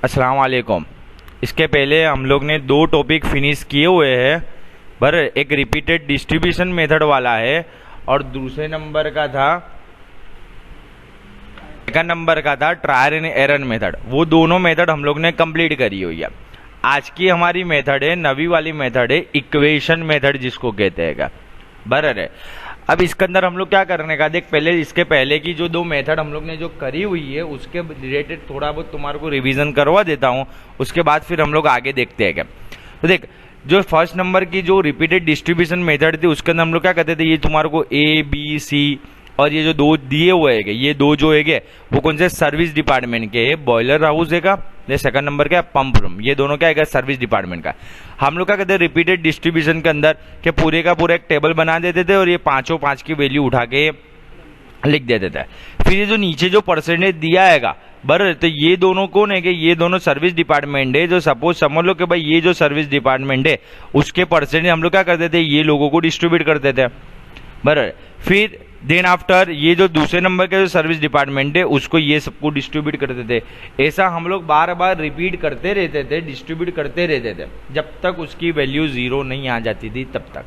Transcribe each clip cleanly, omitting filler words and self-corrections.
अस्सलाम वालेकुम। इसके पहले हम लोग ने दो टॉपिक फिनिश किए हुए हैं। पर एक रिपीटेड डिस्ट्रीब्यूशन मेथड वाला है और दूसरे नंबर का था सेकंड नंबर का था ट्रायल एंड एरर मेथड। वो दोनों मेथड हम लोग ने कंप्लीट करी हुई है। आज की हमारी मेथड है, नवी वाली मेथड है इक्वेशन मेथड जिसको कहते हैं। बराबर है। अब इसके अंदर हम लोग क्या करने का, देख पहले इसके पहले की जो दो मेथड हम लोग ने जो करी हुई है उसके रिलेटेड थोड़ा बहुत तुम्हारे को रिवीजन करवा देता हूँ। उसके बाद फिर हम लोग आगे देखते हैं क्या। तो देख, जो फर्स्ट नंबर की जो रिपीटेड डिस्ट्रीब्यूशन मेथड थी उसके अंदर हम लोग क्या करते थे, ये तुम्हारे को ए बी सी और ये जो दो दिए हुए है, ये दो जो है वो कौन से सर्विस डिपार्टमेंट के है, बॉयलर हाउस है सेकंड नंबर का पंप रूम, ये दोनों क्या है सर्विस डिपार्टमेंट का। हम लोग क्या कहते हैं रिपीटेड डिस्ट्रीब्यूशन के अंदर के पूरे का पूरा एक टेबल बना देते थे और ये पांचों पांच की वैल्यू उठा के लिख देते थे। फिर ये जो नीचे जो परसेंटेज दिया है बराबर, तो ये दोनों कौन है कि ये दोनों सर्विस डिपार्टमेंट है। जो सपोज समझ लो कि भाई ये जो सर्विस डिपार्टमेंट है उसके परसेंटेज हम लोग क्या करते थे, ये लोगों को डिस्ट्रीब्यूट करते थे बराबर। फिर देन आफ्टर ये जो दूसरे नंबर का जो सर्विस डिपार्टमेंट है उसको ये सबको डिस्ट्रीब्यूट करते थे। ऐसा हम लोग बार बार रिपीट करते रहते थे, डिस्ट्रीब्यूट करते रहते थे जब तक उसकी वैल्यू 0 नहीं आ जाती थी तब तक।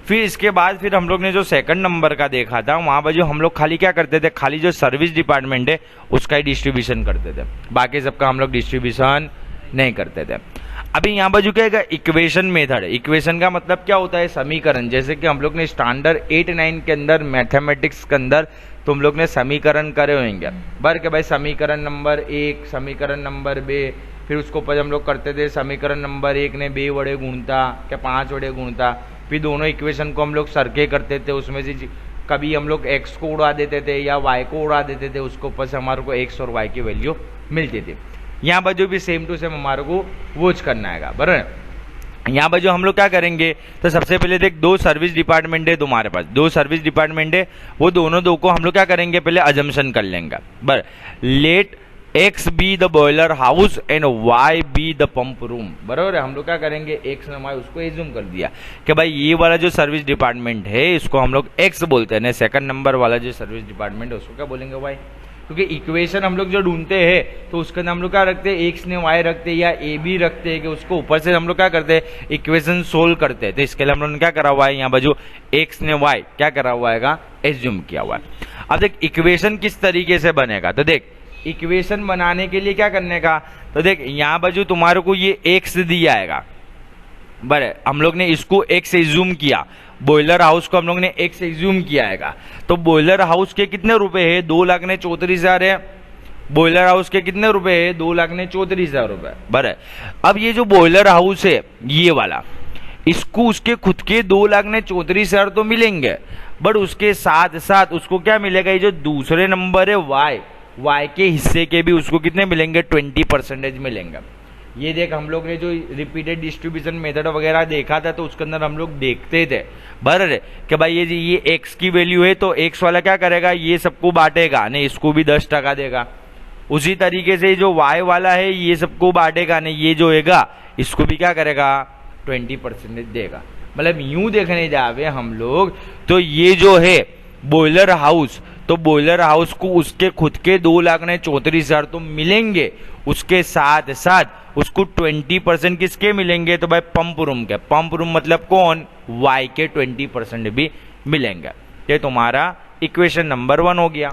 फिर इसके बाद फिर हम लोग ने जो सेकंड नंबर का देखा था वहां पर जो हम लोग खाली क्या करते थे, खाली जो सर्विस डिपार्टमेंट है उसका ही डिस्ट्रीब्यूशन करते थे, बाकी सबका हम लोग डिस्ट्रीब्यूशन नहीं करते थे। अभी यहाँ पर जो क्या इक्वेशन मेथड है, इक्वेशन का मतलब क्या होता है, समीकरण। जैसे कि हम लोग ने स्टैंडर्ड 8-9 के अंदर मैथमेटिक्स के अंदर तो हम लोग ने समीकरण करे होंगे बर के भाई समीकरण नंबर 1, समीकरण नंबर 2, फिर उसको ऊपर हम लोग करते थे समीकरण नंबर 1 ने 2 वड़े गुणता क्या 5 वड़े गुणता। फिर दोनों इक्वेशन को हम लोग सरके करते थे, उसमें से कभी हम लोग एक्स को उड़ा देते थे या वाई को उड़ा देते थे, उसको ऊपर से हमारे को एक्स और वाई की वैल्यू मिलती थी। यहाँ पर जो भी सेम टू सेम हमारे को वोच करना है बराबर। यहाँ पर जो हम लोग क्या करेंगे, तो सबसे पहले देख दो सर्विस डिपार्टमेंट है तुम्हारे पास, दो सर्विस डिपार्टमेंट है, वो दोनों दो को हम लोग क्या करेंगे पहले अजम्पशन कर लेंगे बर। Let x be the boiler house and y be the pump room बराबर है। हम लोग क्या करेंगे एक्स ने वाई उसको एज्यूम कर दिया कि भाई ये वाला जो सर्विस डिपार्टमेंट है इसको हम लोग एक्स बोलते हैं, सेकंड नंबर वाला जो सर्विस डिपार्टमेंट है उसको क्या बोलेंगे वाई। क्योंकि इक्वेशन हम लोग जो ढूंढते हैं तो उसके अंदर हम लोग क्या रखते हैं, एक्स ने वाई रखते हैं या ए बी रखते हैं कि उसको ऊपर से हम लोग क्या करते हैं इक्वेशन सोल्व करते हैं। तो इसके लिए हम लोगों ने क्या करा हुआ है, यहाँ बाजू एक्स ने वाई क्या करा हुआ है एज्यूम किया हुआ है। अब देख इक्वेशन किस तरीके से बनेगा, तो देख इक्वेशन बनाने के लिए क्या करने का, तो देख यहाँ बाजू तुम्हारे को ये एक्स दिया है बराबर, हम लोग ने इसको एक्स एज्यूम किया, बॉयलर हाउस को हम लोग ने एक्स एज्यूम किया है। तो बॉयलर हाउस के कितने रुपए है, 2,34,000 है। बॉयलर हाउस के कितने रुपए है, 2,34,000 रुपए बराबर। अब ये जो बॉयलर हाउस है ये वाला, इसको उसके खुद के 2,34,000 तो मिलेंगे, बट उसके साथ साथ उसको क्या मिलेगा, ये जो दूसरे नंबर है वाई के हिस्से के भी उसको कितने मिलेंगे 20% मिलेंगे। ये देख हम लोग ने जो रिपीटेड डिस्ट्रीब्यूशन मेथड वगैरह देखा था तो उसके अंदर हम लोग देखते थे बराबर कि भाई ये एक्स की वैल्यू है तो एक्स वाला क्या करेगा, ये सबको बांटेगा नहीं, इसको भी 10% देगा। उसी तरीके से जो वाई वाला है ये सबको बांटेगा नहीं, ये जो हैगा इसको भी क्या करेगा 20% देगा। मतलब यूं देखने जावे हम लोग तो ये जो है बॉयलर हाउस, तो बॉयलर हाउस को उसके खुद के 2,34,000 तो मिलेंगे, उसके साथ साथ उसको 20% किसके मिलेंगे, तो भाई पंप रूम के, पंप रूम मतलब कौन वाई के 20% भी मिलेंगे। ये तुम्हारा इक्वेशन नंबर 1 हो गया।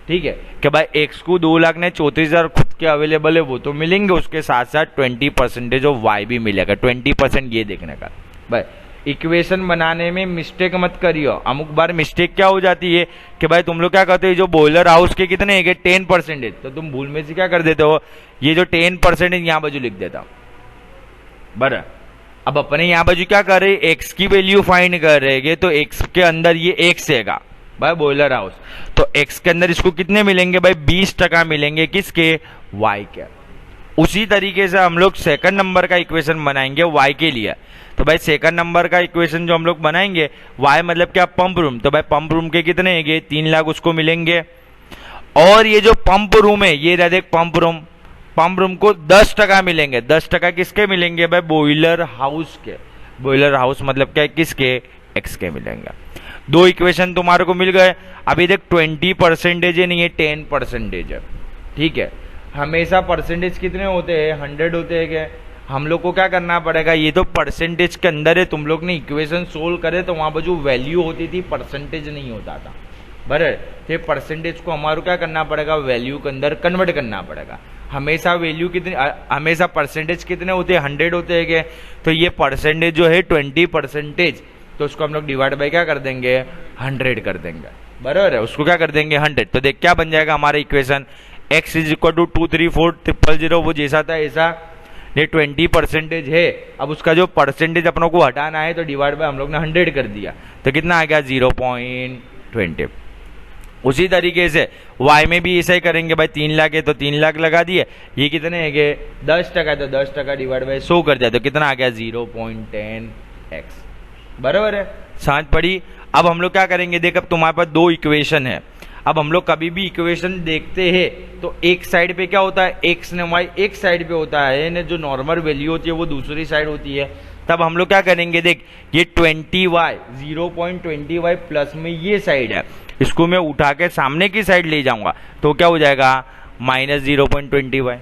ठीक है कि भाई एक्स को 2,34,000 खुद के अवेलेबल है वो तो मिलेंगे, उसके साथ साथ 20% ऑफ वाई भी मिलेगा, 20% ये देखने का। भाई इक्वेशन बनाने में मिस्टेक मत करियो, अमुक बार मिस्टेक क्या हो जाती है कि भाई तुम लोग क्या कहते हो जो बॉयलर हाउस के कितने है 10%, तो तुम भूल में से क्या कर देते हो, ये जो 10% यहाँ बाजू लिख देता बराबर। अब अपने यहाँ बाजू क्या कर रहे, एक्स की वैल्यू फाइंड कर रहे तो एक्स के अंदर ये एक्स हैगा भाई बॉयलर हाउस, तो एक्स के अंदर इसको कितने मिलेंगे भाई 20% मिलेंगे किसके, वाई के। उसी तरीके से हम लोग सेकंड नंबर का इक्वेशन बनाएंगे वाई के लिए। तो भाई सेकंड नंबर का इक्वेशन जो हम लोग बनाएंगे वाई मतलब क्या पंप रूम, तो भाई पंप रूम के कितने हैं 3 लाख उसको मिलेंगे। और ये जो पंप रूम है ये रह देख पंप रूम को 10% मिलेंगे, 10% किसके मिलेंगे भाई बॉयलर हाउस के, बॉयलर हाउस मतलब क्या किसके एक्स के मिलेंगे। दो इक्वेशन तुम्हारे को मिल गए। अभी देख 20% है नहीं है 10% है, ठीक है। हमेशा परसेंटेज कितने होते हैं, 100 होते हैं क्या। हम लोग को क्या करना पड़ेगा, ये तो परसेंटेज के अंदर है, तुम लोग ने इक्वेशन सोल्व करे तो वहां पर जो वैल्यू होती थी परसेंटेज नहीं होता था, बराबर। तो परसेंटेज को हमारे क्या करना पड़ेगा, वैल्यू के अंदर कन्वर्ट करना पड़ेगा। हमेशा वैल्यू कितनी, हमेशा परसेंटेज कितने होते हैं, 100 होते हैं क्या। तो ये परसेंटेज जो है 20%, तो उसको हम लोग डिवाइड बाय क्या कर देंगे, 100 कर देंगे, बराबर है। उसको क्या कर देंगे 100। तो देख क्या बन जाएगा हमारा equation, x is equal to 234,000 वो जैसा था ऐसा। ये 20% है, अब उसका जो परसेंटेज अपनों को हटाना है तो डिवाइड बाय हम लोग ने 100 कर दिया, तो कितना आ गया 0.20। उसी तरीके से y में भी ऐसा ही करेंगे भाई, 3 लाख है तो 3 लाख लगा दिए, ये कितने है 10% है तो 10% डिवाइड बाय 100 कर दिया, तो कितना आ गया 0.10x, बराबर है। समझ पड़ी। अब हम लोग क्या करेंगे, देख अब तुम्हारे पास दो इक्वेशन है। अब हम लोग कभी भी इक्वेशन देखते हैं तो एक साइड पे क्या होता है, x ने y एक साइड पे होता है ने जो नॉर्मल वैल्यू होती है वो दूसरी साइड होती है। तब हम लोग क्या करेंगे, देख ये 20y 0.20y प्लस में ये साइड है, इसको मैं उठा के सामने की साइड ले जाऊंगा तो क्या हो जाएगा माइनस 0.20y,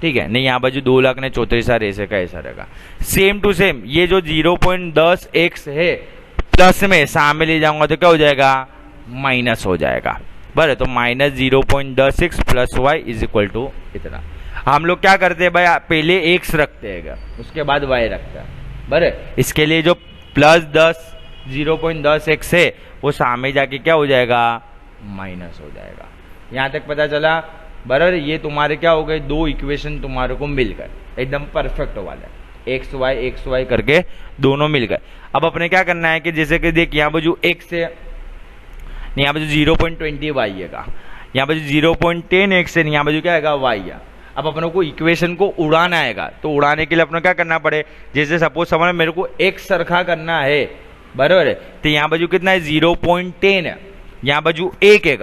ठीक है। नहीं यहाँ बाजू 2 लाख ने 34,000 ऐसे का ऐसा रहेगा। सेम टू सेम ये जो 0.10x है प्लस में सामने ले जाऊंगा तो क्या हो जाएगा माइनस हो जाएगा, बराबर। तो minus 0.10x plus y is equal to इतना। हम लोग क्या करते हैं भाई, पहले x रखते हैं उसके बाद y रखते हैं, बराबर। इसके लिए जो प्लस 0.10x है वो सामने जाके क्या हो जाएगा माइनस हो जाएगा। यहां तक पता चला, बराबर। ये तुम्हारे क्या हो गए, दो इक्वेशन तुम्हारे को मिल गए एकदम परफेक्ट वाले, एक्स वाई करके दोनों मिल गए। अब अपने क्या करना है कि जैसे कि देख यहाँ पर जो x है, यहाँ पर जो 0.20y है, यहाँ पर जो 0.10x है, यहाँ पर जो क्या आएगा y है। अब अपनों को इक्वेशन को उड़ाना आएगा, तो उड़ाने के लिए अपने क्या करना पड़े, जैसे सपोज समझ मेरे को x सरखा करना है, बराबर है। तो यहाँ बाजू कितना है 0.10 है, यहाँ बाजू 1 है,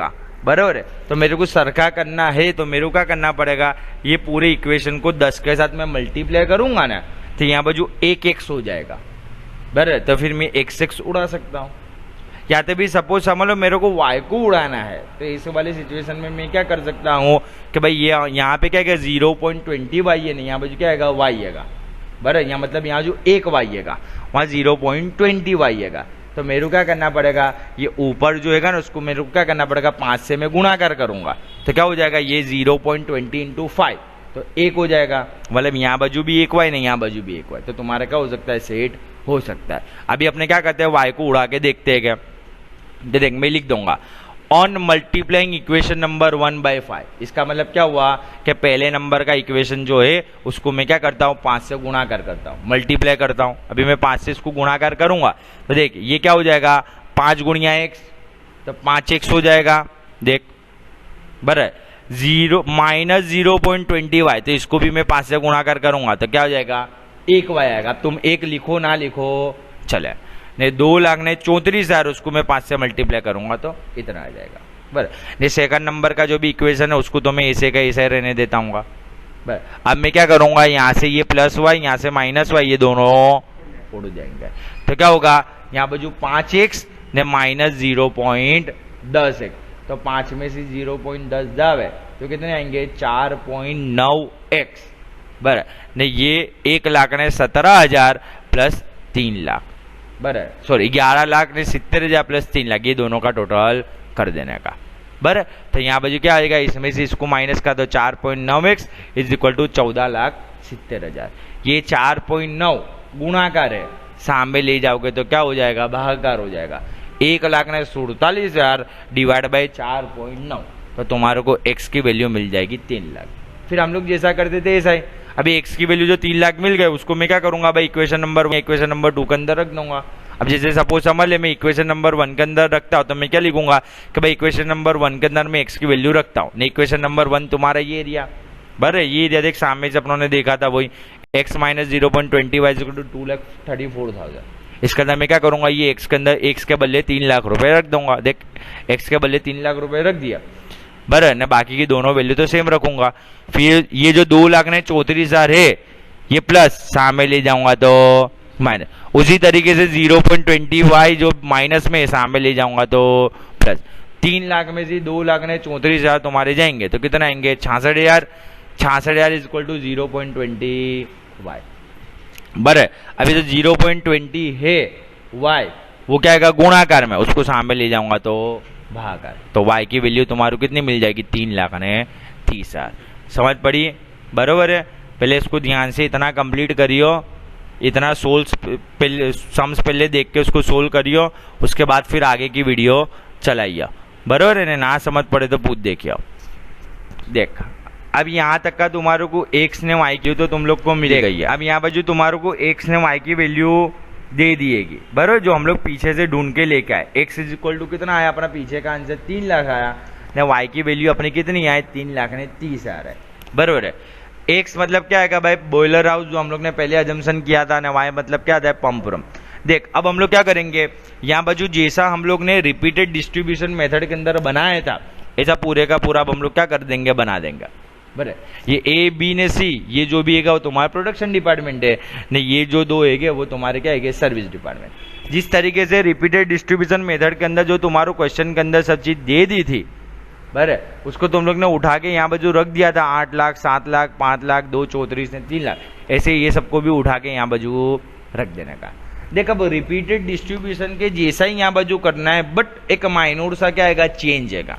बराबर है। तो मेरे को सरखा करना है तो मेरे को क्या करना पड़ेगा, ये पूरे इक्वेशन को 10 के साथ मैं मल्टीप्लाई करूंगा ना, तो यहाँ बाजू 1x हो जाएगा, बराबर। तो फिर मैं x उड़ा सकता हूँ। या तो भी सपोज समझ लो मेरे को y को उड़ाना है, तो इस वाली सिचुएशन में मैं क्या कर सकता हूँ कि भाई ये यहाँ पे क्या है 0.20y है, नहीं यहाँ बाजू क्या आएगा y आएगा, बराबर। यहाँ मतलब यहाँ जो 1y है वहाँ 0.20y है। तो मेरे को क्या करना पड़ेगा, ये ऊपर जो है ना उसको मेरे को क्या करना पड़ेगा 5 से मैं गुणाकार करूंगा, तो क्या हो जाएगा ये 0.20 इंटू 5 तो 1 हो जाएगा, मतलब यहाँ बाजू भी 1y नहीं यहाँ बाजू भी 1y, तो तुम्हारा क्या हो सकता है सेट हो सकता है। अभी अपने क्या करते हैं y को उड़ा के देखते हैं क्या, देख मैं लिख दूंगा ऑन मल्टीप्लाइंग इक्वेशन नंबर 1/5। इसका मतलब क्या हुआ कि पहले नंबर का इक्वेशन जो है उसको मैं क्या करता हूँ 5 से गुणाकार करता हूँ, मल्टीप्लाई करता हूँ। अभी मैं 5 से इसको गुणाकार करूंगा तो देख ये क्या हो जाएगा 5 गुणिया x, तो 5x हो जाएगा, देख बराबर। माइनस 0.20y, तो इसको भी मैं 5 से गुणाकार करूंगा तो क्या हो जाएगा 1y आएगा। अब तुम 1 लिखो ना लिखो चले, नहीं 2 लाख ने 34,000 उसको मैं 5 से मल्टीप्लाई करूंगा तो इतना आ जाएगा, बराबर। नहीं सेकंड नंबर का जो भी इक्वेशन है उसको तो मैं ऐसे का ऐसे रहने देता हूँ, बराबर। अब मैं क्या करूंगा, यहाँ से ये प्लस वाई यहाँ से माइनस वाई ये दोनों उड़ जाएंगे, तो क्या होगा यहाँ पर जो 5x ने माइनस 0.10x, तो 5 में से 0.10 जावे तो कितने आएंगे 4.9x, बराबर। नहीं ये 1,17,000 प्लस 3 लाख, बराबर। सॉरी 11,70,000 प्लस 3 लाख, ये दोनों का टोटल कर देने का, बराबर। तो यहाँ पर क्या आएगा, इसमें से इसको माइनस का तो 4.9x इज इक्वल टू 14,70,000। ये 4.9 गुणाकार है, सामने ले जाओगे तो क्या हो जाएगा भागाकार हो जाएगा। 1,47,000 डिवाइड बाई 4.9, तो तुम्हारे को x की वैल्यू मिल जाएगी 3 लाख। फिर हम लोग जैसा करते थे ऐसा ही, अभी x की वैल्यू जो 3 लाख मिल गए उसको मैं क्या करूंगा भाई इक्वेशन नंबर 2 के अंदर रख दूंगा। अब जैसे सपोज समझ ले मैं इक्वेशन नंबर 1 के अंदर रखता हूं तो मैं क्या लिखूंगा कि भाई इक्वेशन नंबर 1 के अंदर मैं x की वैल्यू रखता हूं। नहीं इक्वेशन नंबर 1 तुम्हारा ये एरिया, बराबर। ये एरिया देख सामने से अपनों ने देखा था वही x माइनस 0.20y 2,34,000। इसके अंदर मैं क्या करूंगा, ये x के अंदर x के बदले 3 लाख रुपए रख दूंगा। देख x के बदले 3 लाख रुपए रख दिया, बराबर ना। बाकी की दोनों वैल्यू तो सेम रखूंगा। फिर ये जो 2,34,000 है ये प्लस सामने ले जाऊंगा तो माइनस, उसी तरीके से 0.20y जो माइनस में सामने ले जाऊंगा तो प्लस। 3 लाख में से 2 लाख ने 34,000 तुम्हारे जाएंगे तो कितना आएंगे 66,000। 66,000 इज इक्वल टू 0.20 वाई। बराबर, अभी तो 0.20 है वाई, वो क्या आएगा गुणाकार में, उसको सामने ले जाऊंगा तो भागाकार, तो वाई की वैल्यू तुम्हारे कितनी मिल जाएगी 3,30,000। समझ पड़ी? बरोबर है। पहले इसको ध्यान से इतना कंप्लीट करियो, इतना सम्स पहले देख के उसको सोल्व करियो, उसके बाद फिर आगे की वीडियो चलाइए। बरोबर है ना समझ पड़े तो पूछ देखियो। देख अब यहाँ तक का तुम्हारे को एक्स ने वाई की तो तुम लोग को मिलेगा ही। अब यहाँ पर जो तुम्हारे को एक्स ने वाई की वैल्यू दे दिएगी, बरोबर, जो हम लोग पीछे से ढूंढ के लेके आए। एक्स इज इक्वल टू कितना आया अपना पीछे का आंसर 3 लाख आया ना, वाई की वैल्यू अपनी कितनी आए 3,30,000 है। बरोबर है। एक्स मतलब क्या है भाई बॉयलर हाउस, जो हम लोग ने पहले अजम्पशन किया था ना, वाई मतलब क्या था पंप रूम। देख अब हम लोग क्या करेंगे, यहाँ बाजू जैसा हम लोग ने रिपीटेड डिस्ट्रीब्यूशन मेथड के अंदर बनाया था ऐसा पूरे का पूरा अब हम लोग क्या कर देंगे, बना देंगे। बराबर, ये ए बी ने सी, ये जो भी है वो तुम्हारा प्रोडक्शन डिपार्टमेंट है ने, ये जो दो है वो तुम्हारे क्या है सर्विस डिपार्टमेंट। जिस तरीके से रिपीटेड डिस्ट्रीब्यूशन मेथड के अंदर जो तुम्हारा क्वेश्चन के अंदर सब चीज दे दी थी, बराबर, उसको तुम लोग ने उठा के यहाँ पर जो रख दिया था 8 लाख 7 लाख 5 लाख 2 34 ने 3 लाख, ऐसे ये सबको भी उठा के यहाँ बाजू रख देने का। देख अब रिपीटेड डिस्ट्रीब्यूशन के जैसा ही यहाँ बाजू करना है, बट एक माइनूर सा क्या आएगा चेंज आएगा।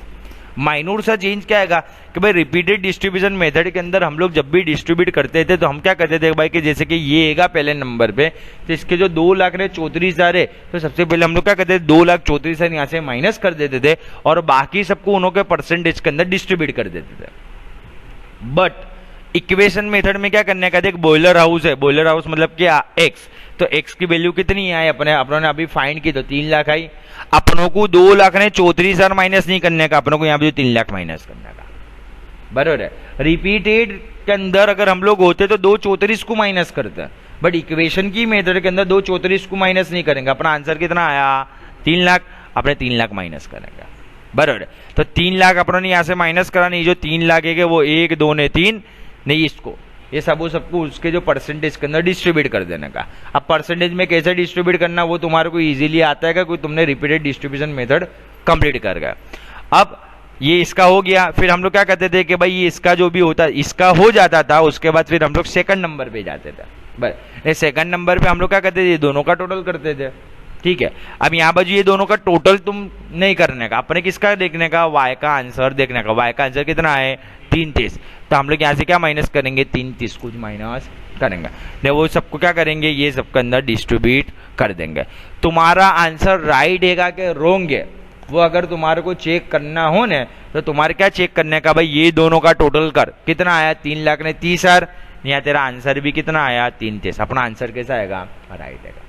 माइनूर सा चेंज क्या आएगा कि भाई रिपीटेड डिस्ट्रीब्यूशन मेथड के अंदर हम लोग जब भी डिस्ट्रीब्यूट करते थे तो हम क्या करते थे भाई कि जैसे कि ये हैगा पहले नंबर पे, तो इसके जो 2,34,000 है तो सबसे पहले हम लोग क्या करते थे 2,34,000 यहाँ से माइनस कर देते थे और बाकी सबको उन्हों के परसेंटेज के अंदर डिस्ट्रीब्यूट कर देते थे। बट इक्वेशन मेथड में क्या करने का, देख बॉयलर हाउस है, बॉयलर हाउस मतलब क्या एक्स, तो एक्स की वैल्यू कितनी आई अपनों ने अभी फाइंड की तो 3 लाख आई। अपनों को 2,34,000 माइनस नहीं करने का, अपनों को यहाँ पे 3 लाख माइनस करने का। बराबर है। रिपीटेड के अंदर अगर हम लोग होते तो 2,34 को माइनस करते हैं, बट इक्वेशन की मेथड के अंदर 2,34 को माइनस नहीं करेंगे। अपना आंसर कितना आया 3 लाख, अपने 3 लाख माइनस करेंगे। बराबर है। तो 3 लाख अपनों ने यहाँ से माइनस करा, नहीं जो 3 लाख है वो 1 2 ने 3 नहीं, इसको ये सबको उसके जो परसेंटेज के अंदर डिस्ट्रीब्यूट कर देने का। अब परसेंटेज में कैसे डिस्ट्रीब्यूट करना वो तुम्हारे को इजीली आता है, कोई तुमने रिपीटेड डिस्ट्रीब्यूशन मेथड कंप्लीट कर गया। अब ये इसका हो गया, फिर हम लोग क्या करते थे कि भाई ये इसका जो भी होता इसका हो जाता था, उसके बाद फिर हम लोग सेकंड नंबर पे जाते थे। बस सेकंड नंबर पे हम लोग क्या करते थे, दोनों का टोटल करते थे। ठीक है, अब यहाँ बाजू ये दोनों का टोटल तुम नहीं करने का, अपने किसका देखने का, वाई का आंसर देखने का। वाई का आंसर कितना है 3,30, तो हम लोग यहाँ से क्या माइनस करेंगे 3,30 कुछ माइनस करेंगे, नहीं वो सबको क्या करेंगे ये सबके अंदर डिस्ट्रीब्यूट कर देंगे। तुम्हारा आंसर राइट है कि रॉन्ग है वो अगर तुम्हारे को चेक करना हो ना, तो तुम्हारे क्या चेक करने का, भाई ये दोनों का टोटल कर, कितना आया 3,30,000, यहाँ तेरा आंसर भी कितना आया 3,30। अपना आंसर कैसा आएगा, राइट आएगा।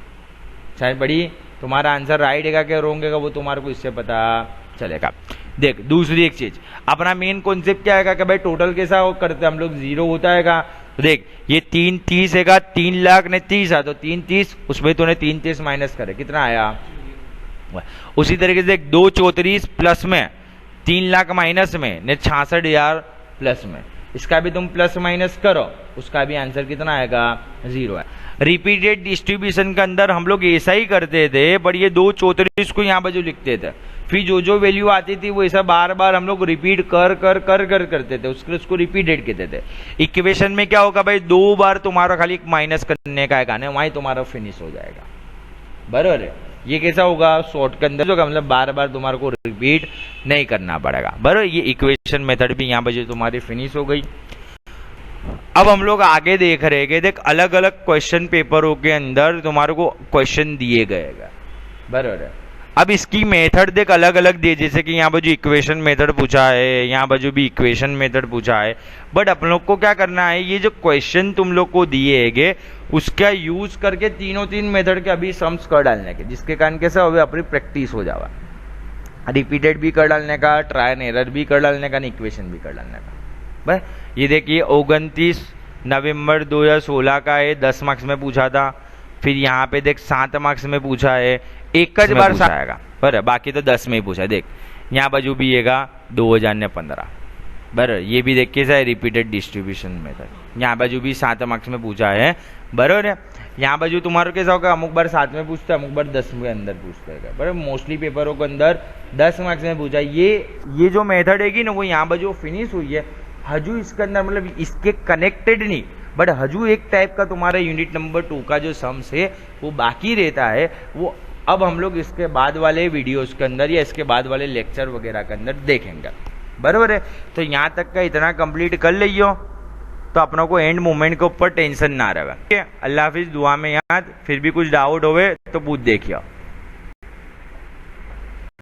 शायद बड़ी तुम्हारा आंसर राइट है कि रॉन्ग है वो तुम्हारे को इससे पता चलेगा। देख दूसरी एक चीज, अपना मेन कॉन्सेप्ट क्या है कि भाई टोटल कैसा करते हम लोग, जीरो होता है। तो देख ये 3,30 है, 3 लाख ने 30 है, तो 3,30 उसमें तूने 3,30 माइनस करे, कितना आया। उसी तरीके से देख 2,34 प्लस में 3 लाख माइनस में ने 66,000 प्लस में, इसका भी तुम प्लस माइनस करो, उसका भी आंसर कितना आएगा 0 है। रिपीटेड डिस्ट्रीब्यूशन के अंदर हम लोग ऐसा ही करते थे, पर ये 2,34 को यहाँ पर जो लिखते थे, फिर जो वैल्यू आती थी वो ऐसा बार बार हम लोग रिपीट कर करते थे, उसको रिपीटेड कहते थे। इक्वेशन में क्या होगा भाई, 2 बार तुम्हारा खाली माइनस करने का है, वहीं तुम्हारा फिनिश हो जाएगा। बराबर है। ये कैसा होगा, शॉर्ट के अंदर होगा, मतलब बार बार तुम्हारे को रिपीट नहीं करना पड़ेगा। बराबर, ये इक्वेशन मेथड भी यहाँ पर जो तुम्हारी फिनिश हो गई। अब हम लोग आगे देख रहे हैं कि देख अलग अलग क्वेश्चन पेपरों के अंदर तुम्हारे को क्वेश्चन दिए गए। बराबर है। अब इसकी मेथड देख अलग अलग दिए, जैसे कि यहाँ पर जो इक्वेशन मेथड पूछा है, यहाँ पर जो भी इक्वेशन मेथड पूछा है, बट अपन लोग को क्या करना है, ये जो क्वेश्चन तुम लोग को दिए गए उसका यूज करके तीन मेथड के अभी सम्स कर डालने के, जिसके कारण कैसे हो अपनी प्रैक्टिस हो जावा, रिपीटेड भी कर डालने का, ट्राई एंड एरर भी कर डालने का, इक्वेशन भी कर डालने का। बस ये देखिए 29 नवंबर 2016 का है, 10 मार्क्स में पूछा था। फिर यहाँ पे देख 7 मार्क्स में पूछा है, एक बार आएगा, पर बाकी तो 10 में ही पूछा है। देख यहाँ बाजू भी येगा 2015, बराबर, ये भी देख कैसा है रिपीटेड डिस्ट्रीब्यूशन मेथड, यहाँ बाजू भी 7 मार्क्स में पूछा है। बराबर है। यहाँ बाजू तुम्हारो कैसा होगा, अमुक बार 7 में पूछता है, अमुक बार 10 के अंदर पूछता है, बराबर। मोस्टली पेपरों के अंदर 10 मार्क्स में पूछा। ये जो मेथड है ना, वो यहाँ बाजू फिनिश हुई है। हजू इसके अंदर मतलब इसके कनेक्टेड नहीं, बट हजू एक टाइप का तुम्हारा यूनिट नंबर 2 का जो सम्स है वो बाकी रहता है। वो अब हम लोग इसके बाद वाले वीडियोस के अंदर या इसके बाद वाले लेक्चर वगैरह के अंदर देखेंगे, बराबर है। तो यहाँ तक का इतना कंप्लीट कर लियो तो अपनों को एंड मोमेंट के ऊपर टेंशन ना रहे। ठीक है, अल्लाह हाफिज, दुआ में याद। फिर भी कुछ डाउट होवे तो पूछ देखियो।